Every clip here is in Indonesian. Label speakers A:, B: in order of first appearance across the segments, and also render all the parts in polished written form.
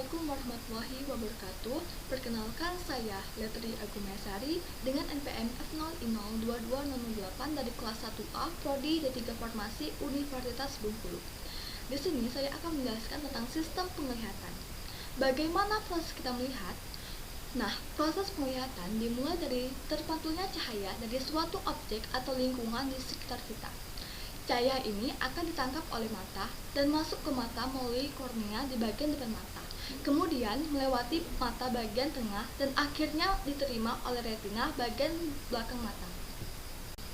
A: Assalamualaikum warahmatullahi wabarakatuh. Perkenalkan saya Letri Agumesari dengan NPM F0I02208 dari kelas 1A Prodi D3 Farmasi Universitas Bengkulu. Di sini saya akan menjelaskan tentang sistem penglihatan. Bagaimana proses kita melihat? Nah, proses penglihatan dimulai dari terpantulnya cahaya dari suatu objek atau lingkungan di sekitar kita. Cahaya ini akan ditangkap oleh mata dan masuk ke mata melalui kornea di bagian depan mata, kemudian melewati mata bagian tengah dan akhirnya diterima oleh retina bagian belakang mata.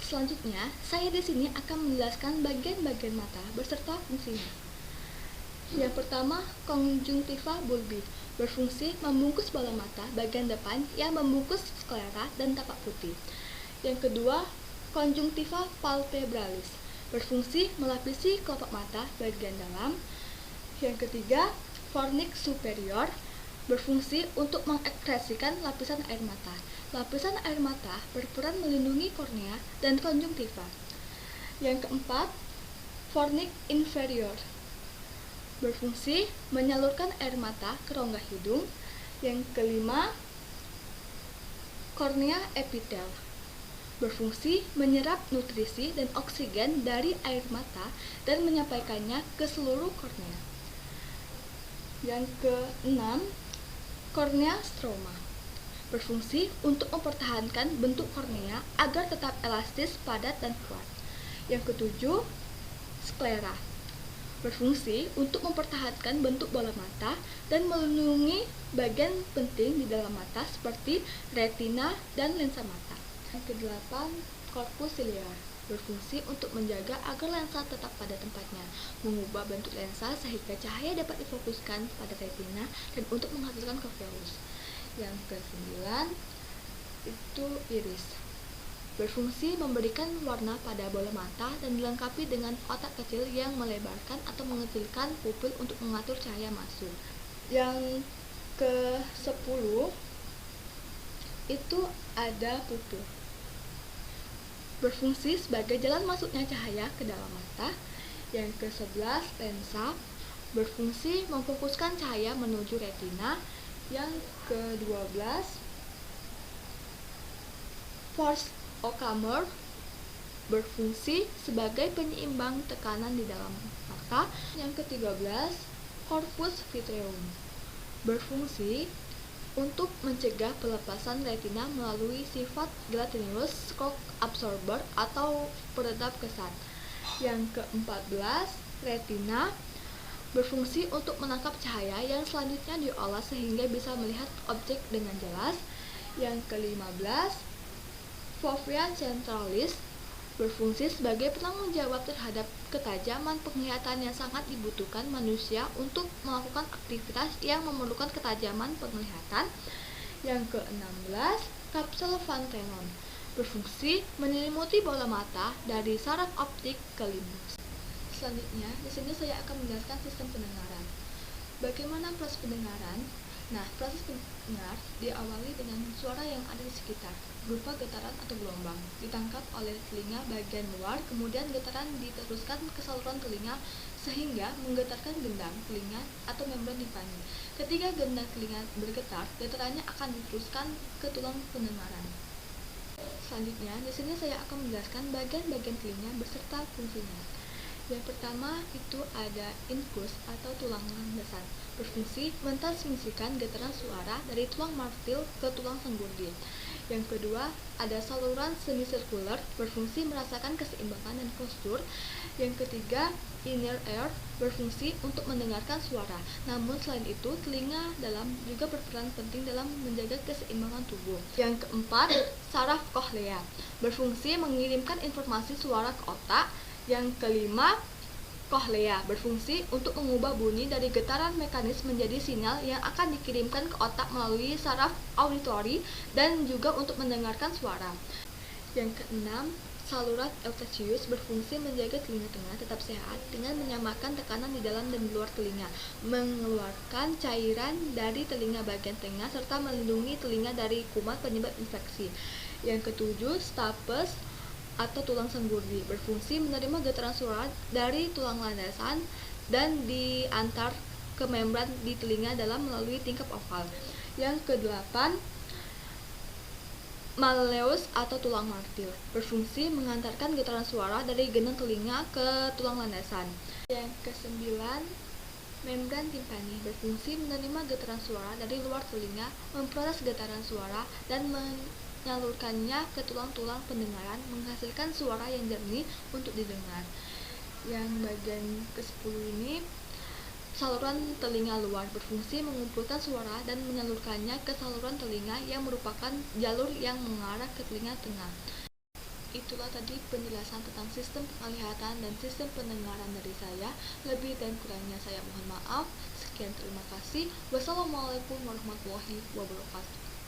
A: Selanjutnya, saya di sini akan menjelaskan bagian-bagian mata beserta fungsinya. Yang pertama, konjungtiva bulbi berfungsi membungkus bola mata bagian depan yang membungkus sklera dan tapak putih. Yang kedua, konjungtiva palpebralis berfungsi melapisi kelopak mata bagian dalam. Yang ketiga, fornix superior berfungsi untuk mengekspresikan lapisan air mata. Lapisan air mata berperan melindungi kornea dan konjungtiva. Yang keempat, fornix inferior berfungsi menyalurkan air mata ke rongga hidung. Yang kelima, kornea epitel berfungsi menyerap nutrisi dan oksigen dari air mata dan menyampaikannya ke seluruh kornea. Yang keenam, kornea stroma berfungsi untuk mempertahankan bentuk kornea agar tetap elastis, padat, dan kuat. Yang ketujuh, sklera berfungsi untuk mempertahankan bentuk bola mata dan melindungi bagian penting di dalam mata seperti retina dan lensa mata. Yang kedelapan, korpus ciliar berfungsi untuk menjaga agar lensa tetap pada tempatnya, mengubah bentuk lensa sehingga cahaya dapat difokuskan pada retina dan untuk menghasilkan kevelus. Yang kesembilan, itu iris berfungsi memberikan warna pada bola mata dan dilengkapi dengan otak kecil yang melebarkan atau mengecilkan pupil untuk mengatur cahaya masuk. Yang ke-10 itu ada pupil berfungsi sebagai jalan masuknya cahaya ke dalam mata. Yang ke-11, lensa berfungsi memfokuskan cahaya menuju retina. Yang ke-12, force Occammer berfungsi sebagai penyeimbang tekanan di dalam mata. Yang ke-13, corpus vitreum berfungsi untuk mencegah pelepasan retina melalui sifat gelatinous shock absorber atau peredam kesat. Yang ke-14, retina berfungsi untuk menangkap cahaya yang selanjutnya diolah sehingga bisa melihat objek dengan jelas. Yang ke-15, fovea centralis berfungsi sebagai penanggung jawab terhadap ketajaman penglihatan yang sangat dibutuhkan manusia untuk melakukan aktivitas yang memerlukan ketajaman penglihatan. Yang ke-16, kapsel Van Tenon berfungsi menyelimuti bola mata dari saraf optik ke limbus. Selanjutnya, di sini saya akan menjelaskan sistem pendengaran. Bagaimana proses pendengaran? Nah, proses pendengar diawali dengan suara yang ada di sekitar, berupa getaran atau gelombang, ditangkap oleh telinga bagian luar, kemudian getaran diteruskan ke saluran telinga sehingga menggetarkan gendang telinga atau membran timpani. Ketika gendang telinga bergetar, getarannya akan diteruskan ke tulang pendengaran. Selanjutnya, di sini saya akan menjelaskan bagian-bagian telinga beserta fungsinya. Yang pertama itu ada infus atau tulang landasan, berfungsi mentransmisikan getaran suara dari tulang martil ke tulang senggurdi. Yang kedua ada saluran semisirkular, berfungsi merasakan keseimbangan dan postur. Yang ketiga, inner ear berfungsi untuk mendengarkan suara. Namun selain itu, telinga dalam juga berperan penting dalam menjaga keseimbangan tubuh. Yang keempat, saraf kohlea berfungsi mengirimkan informasi suara ke otak. Yang kelima, kohlea berfungsi untuk mengubah bunyi dari getaran mekanis menjadi sinyal yang akan dikirimkan ke otak melalui saraf auditori dan juga untuk mendengarkan suara. Yang keenam, saluran eustachius berfungsi menjaga telinga tengah tetap sehat dengan menyamakan tekanan di dalam dan di luar telinga, mengeluarkan cairan dari telinga bagian tengah serta melindungi telinga dari kuman penyebab infeksi. Yang ketujuh, stapes atau tulang senggurdi berfungsi menerima getaran suara dari tulang landasan dan diantar ke membran di telinga dalam melalui tingkap okal. Yang kedelapan, malleus atau tulang martil, berfungsi mengantarkan getaran suara dari gendang telinga ke tulang landasan. Yang kesembilan, membran timpani, berfungsi menerima getaran suara dari luar telinga, memproses getaran suara, dan menyalurkannya ke tulang-tulang pendengaran, menghasilkan suara yang jernih untuk didengar. Yang bagian ke-10 ini, saluran telinga luar, berfungsi mengumpulkan suara dan menyalurkannya ke saluran telinga yang merupakan jalur yang mengarah ke telinga tengah. Itulah tadi penjelasan tentang sistem penglihatan dan sistem pendengaran dari saya. Lebih dan kurangnya saya mohon maaf. Sekian, terima kasih. Wassalamualaikum warahmatullahi wabarakatuh.